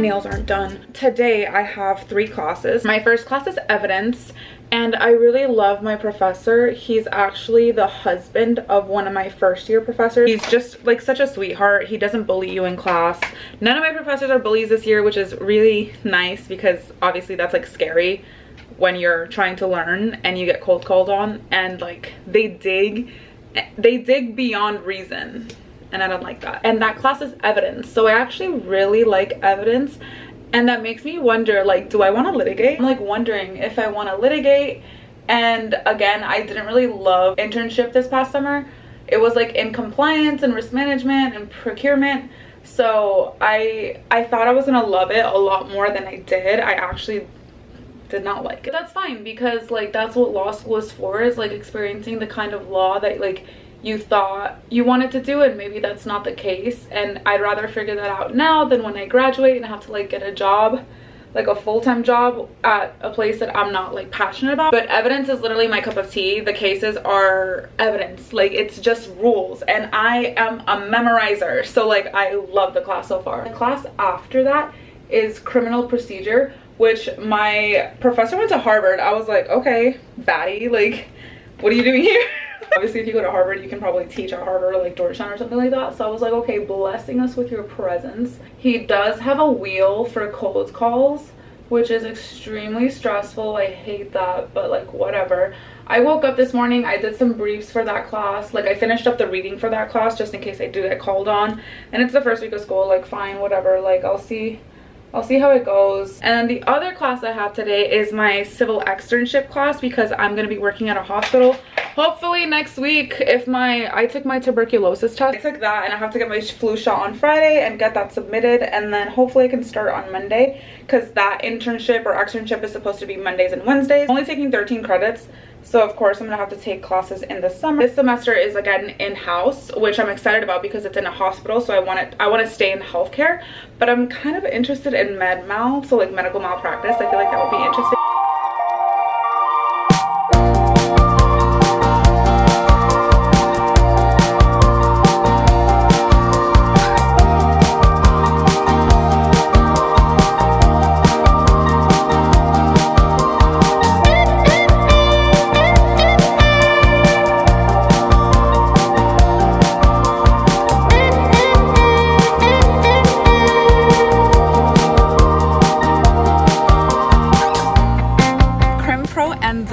nails aren't done. Today I have 3 classes. My first class is evidence, and I really love my professor. He's actually the husband of one of my first year professors. He's just like such a sweetheart. He doesn't bully you in class. None of my professors are bullies this year, which is really nice because obviously that's like scary when you're trying to learn and you get cold called on, and like they dig beyond reason, and I don't like that. And that class is evidence, so I actually really like evidence, and that makes me wonder, like, do I want to litigate? I'm like wondering if I want to litigate. And again, I didn't really love internship this past summer. It was like in compliance and risk management and procurement, so I thought I was gonna love it a lot more than I did. I actually did not like it. But that's fine, because like that's what law school is for, is like experiencing the kind of law that like you thought you wanted to do, and maybe that's not the case. And I'd rather figure that out now than when I graduate and have to like get a job, like a full-time job at a place that I'm not like passionate about. But evidence is literally my cup of tea. The cases are evidence, like it's just rules, and I am a memorizer, so like I love the class so far. The class after that is criminal procedure, which my professor went to Harvard. I was like, okay, baddie, like what are you doing here? Obviously if you go to Harvard you can probably teach at Harvard or like Georgetown or something like that, so I was like, okay, blessing us with your presence. He does have a wheel for cold calls, which is extremely stressful. I hate that, but like whatever. I woke up this morning, I did some briefs for that class, like I finished up the reading for that class just in case I do get called on, and it's the first week of school, like fine, whatever, like I'll see how it goes. And then the other class I have today is my civil externship class, because I'm going to be working at a hospital hopefully next week. I took my tuberculosis test. I took that, and I have to get my flu shot on Friday and get that submitted, and then hopefully I can start on Monday, because that internship or externship is supposed to be Mondays and Wednesdays. I'm only taking 13 credits, so of course I'm gonna have to take classes in the summer. This semester is again in-house, which I'm excited about because it's in a hospital, so I want to stay in healthcare, but I'm kind of interested in med mal, so like medical malpractice. I feel like that would be interesting.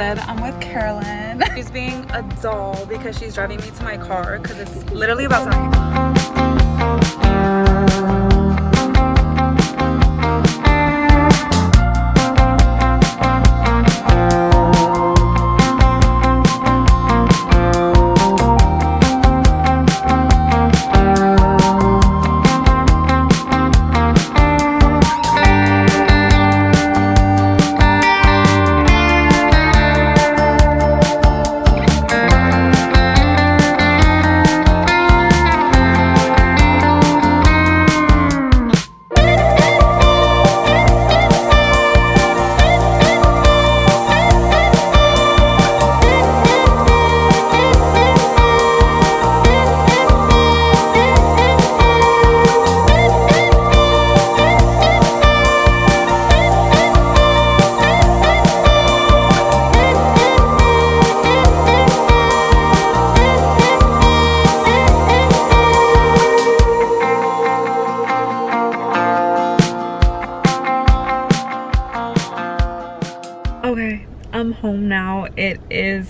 I'm with Carolyn. She's being a doll because she's driving me to my car because it's literally about to rain. Okay, I'm home now. It is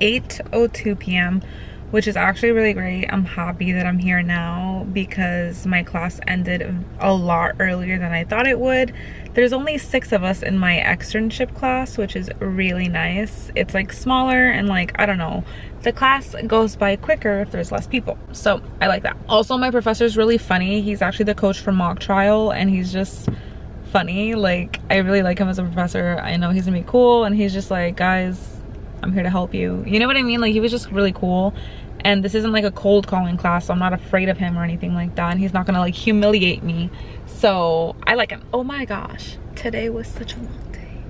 8:02 p.m. which is actually really great. I'm happy that I'm here now because my class ended a lot earlier than I thought it would. There's only 6 of us in my externship class, which is really nice. It's like smaller and like, I don't know, the class goes by quicker if there's less people, so I like that. Also, my professor's really funny. He's actually the coach for mock trial, and he's just funny. Like, I really like him as a professor. I know he's gonna be cool, and he's just like, guys, I'm here to help you, you know what I mean? Like, he was just really cool. And this isn't like a cold calling class, so I'm not afraid of him or anything like that, and he's not gonna like humiliate me, so I like him. Oh my gosh, today was such a long day.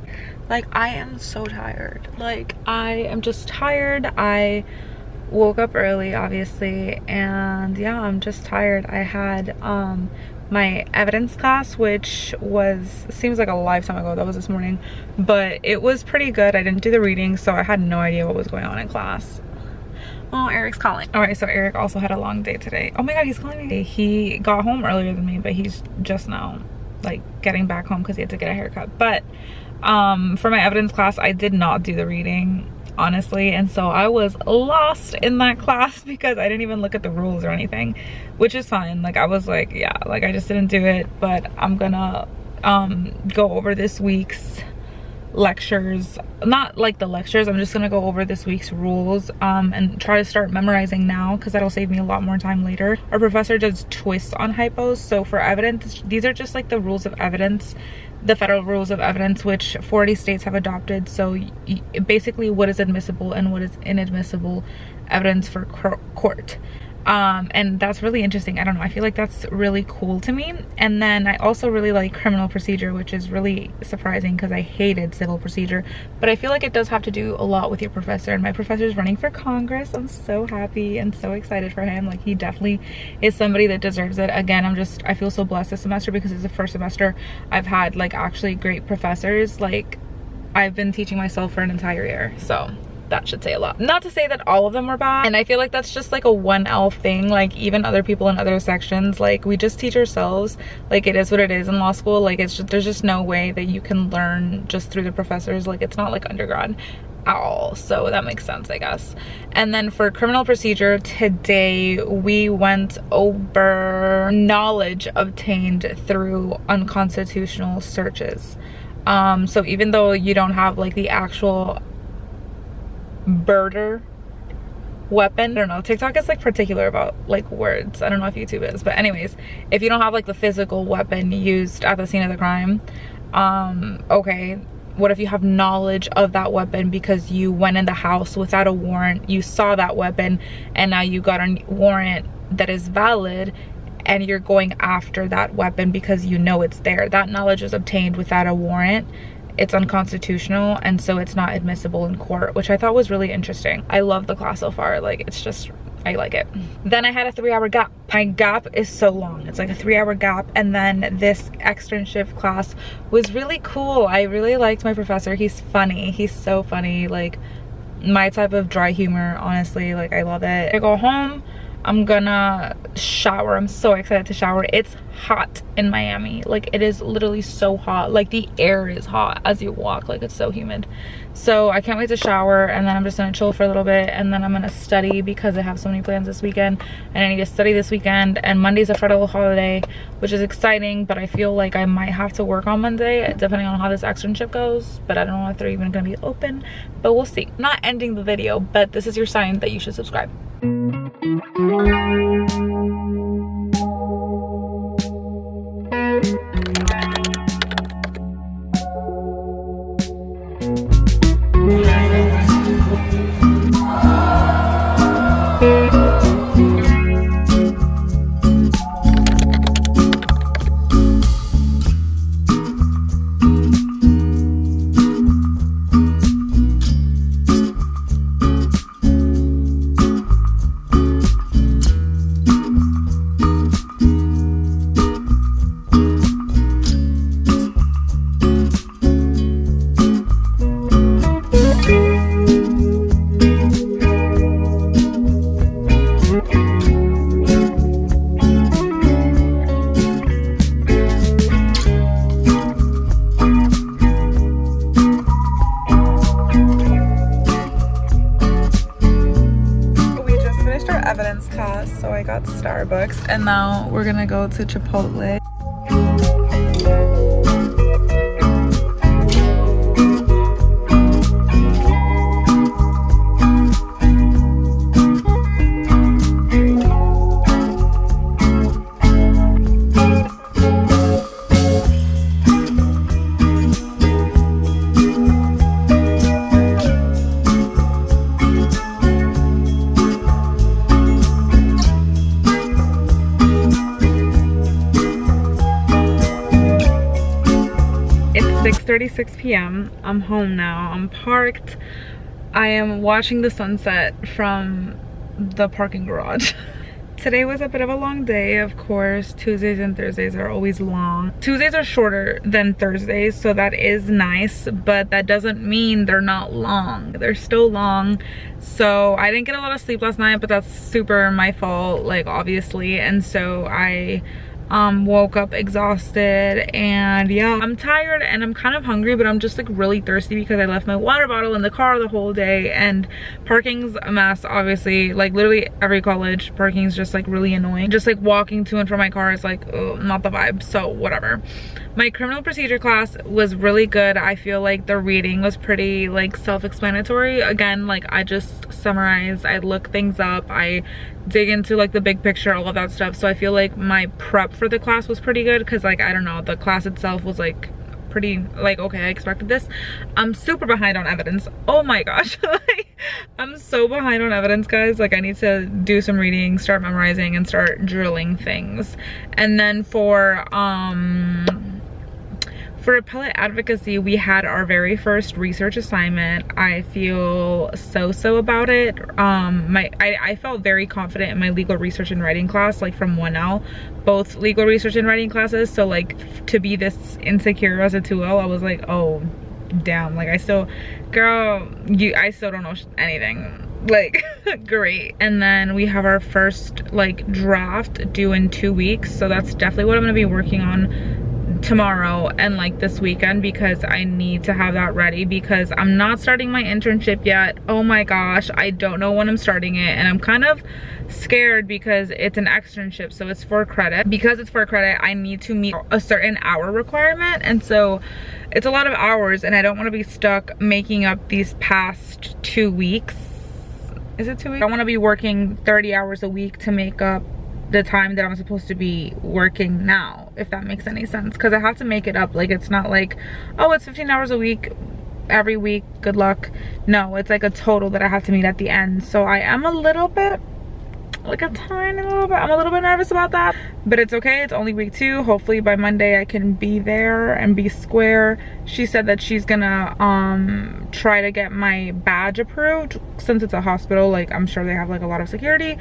Like, I am so tired. Like, I am just tired. I woke up early, obviously, and yeah, I'm just tired. I had my evidence class, which seems like a lifetime ago. That was this morning, but it was pretty good. I didn't do the reading, so I had no idea what was going on in class. Oh, Eric's calling. All right, so Eric also had a long day today. Oh my God, he's calling me. He got home earlier than me, but he's just now like getting back home because he had to get a haircut. But for my evidence class, I did not do the reading, honestly, and so I was lost in that class because I didn't even look at the rules or anything, which is fine. Like I was like, yeah, like I just didn't do it. But I'm gonna go over this week's lectures, not like the lectures, I'm just gonna go over this week's rules and try to start memorizing now, because that'll save me a lot more time later. Our professor does twists on hypos, so for evidence, these are just like the rules of evidence, the federal rules of evidence, which 40 states have adopted. So basically what is admissible and what is inadmissible evidence for court. And that's really interesting. I don't know, I feel like that's really cool to me. And then I also really like criminal procedure, which is really surprising because I hated civil procedure, but I feel like it does have to do a lot with your professor. And my professor is running for Congress. I'm so happy and so excited for him. Like he definitely is somebody that deserves it. Again, I feel so blessed this semester because it's the first semester I've had like actually great professors. Like I've been teaching myself for an entire year, so that should say a lot. Not to say that all of them were bad, and I feel like that's just like a 1L thing. Like even other people in other sections, like we just teach ourselves. Like it is what it is in law school. Like it's just, there's just no way that you can learn just through the professors. Like it's not like undergrad at all, so that makes sense, I guess. And then for criminal procedure today, we went over knowledge obtained through unconstitutional searches. So even though you don't have like the actual birder weapon, I don't know, TikTok is like particular about like words. I don't know if YouTube is, but anyways, if you don't have like the physical weapon used at the scene of the crime, okay, what if you have knowledge of that weapon because you went in the house without a warrant, you saw that weapon, and now you got a warrant that is valid and you're going after that weapon because you know it's there. That knowledge is obtained without a warrant. It's unconstitutional, and so it's not admissible in court, which I thought was really interesting. I love the class so far. Like it's just, I like it. Then I had a 3-hour gap. My gap is so long. It's like a 3-hour gap. And then this externship class was really cool. I really liked my professor. He's funny. He's so funny. Like my type of dry humor, honestly. Like I love it. I go home, I'm gonna shower. I'm so excited to shower. It's hot in Miami. Like it is literally so hot. Like the air is hot as you walk. Like it's so humid. So I can't wait to shower, and then I'm just gonna chill for a little bit, and then I'm gonna study because I have so many plans this weekend and I need to study this weekend. And Monday's a federal holiday, which is exciting, but I feel like I might have to work on Monday depending on how this externship goes. But I don't know if they're even gonna be open, but we'll see. Not ending the video, but this is your sign that you should subscribe. Evidence class, so I got Starbucks, and now we're gonna go to Chipotle. It's 6:36 p.m. I'm home now. I'm parked. I am watching the sunset from the parking garage. Today was a bit of a long day, of course. Tuesdays and Thursdays are always long. Tuesdays are shorter than Thursdays, so that is nice, but that doesn't mean they're not long. They're still long. So I didn't get a lot of sleep last night, but that's super my fault, like, obviously. And so I woke up exhausted, and yeah, I'm tired and I'm kind of hungry, but I'm just like really thirsty because I left my water bottle in the car the whole day, and parking's a mess, obviously. Like literally every college parking's just like really annoying. Just like walking to and from my car is like, oh, not the vibe. So whatever. My criminal procedure class was really good. I feel like the reading was pretty like self-explanatory. Again, like I just summarize, I look things up, I dig into like the big picture, all of that stuff. So I feel like my prep for the class was pretty good, because like, I don't know, the class itself was like pretty like, okay, I expected this. I'm super behind on evidence. Oh my gosh. Like, I'm so behind on evidence, guys. Like I need to do some reading, start memorizing, and start drilling things. And then for appellate advocacy, we had our very first research assignment. I feel so about it. I felt very confident in my legal research and writing class, like from 1L, both legal research and writing classes. So like to be this insecure as a 2L, I was like, oh damn, like I still don't know anything. Like great. And then we have our first like draft due in 2 weeks, so that's definitely what I'm gonna be working on tomorrow and like this weekend, because I need to have that ready, because I'm not starting my internship yet. Oh my gosh, I don't know when I'm starting it, and I'm kind of scared because it's an externship, so it's for credit. Because it's for credit, I need to meet a certain hour requirement, and so it's a lot of hours, and I don't want to be stuck making up these past 2 weeks. Is it 2 weeks? I want to be working 30 hours a week to make up the time that I'm supposed to be working now, if that makes any sense, because I have to make it up. Like it's not like, oh, it's 15 hours a week every week, good luck. No, it's like a total that I have to meet at the end. So I am a little bit, like a tiny little bit, I'm a little bit nervous about that, but it's okay. It's only week 2. Hopefully by Monday I can be there and be square. She said that she's gonna try to get my badge approved, since it's a hospital. Like I'm sure they have like a lot of security.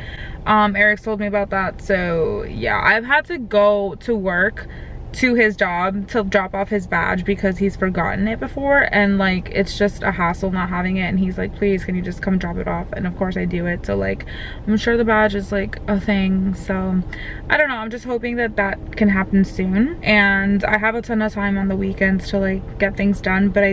Eric's told me about that. So yeah, I've had to go to work to his job to drop off his badge because he's forgotten it before, and like it's just a hassle not having it, and he's like, please can you just come drop it off? And of course I do it. So like I'm sure the badge is like a thing. So I don't know, I'm just hoping that that can happen soon, and I have a ton of time on the weekends to like get things done. But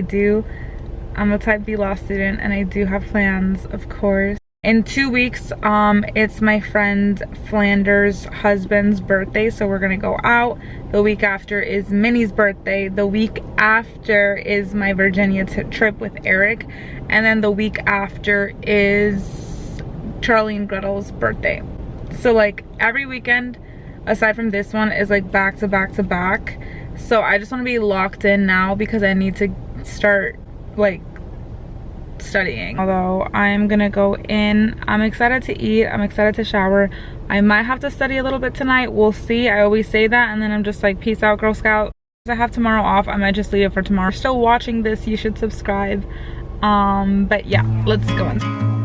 I'm a type B law student, and I do have plans, of course. In 2 weeks, it's my friend Flanders' husband's birthday, so we're gonna go out. The week after is Minnie's birthday. The week after is my Virginia trip with Eric, and then the week after is Charlie and Gretel's birthday. So like every weekend aside from this one is like back to back to back. So I just want to be locked in now, because I need to start like studying. Although I'm gonna go in, I'm excited to eat, I'm excited to shower. I might have to study a little bit tonight, we'll see. I always say that, and then I'm just like, peace out, Girl Scout. I have tomorrow off, I might just leave it for tomorrow. If you're still watching this, you should subscribe. But yeah, let's go in.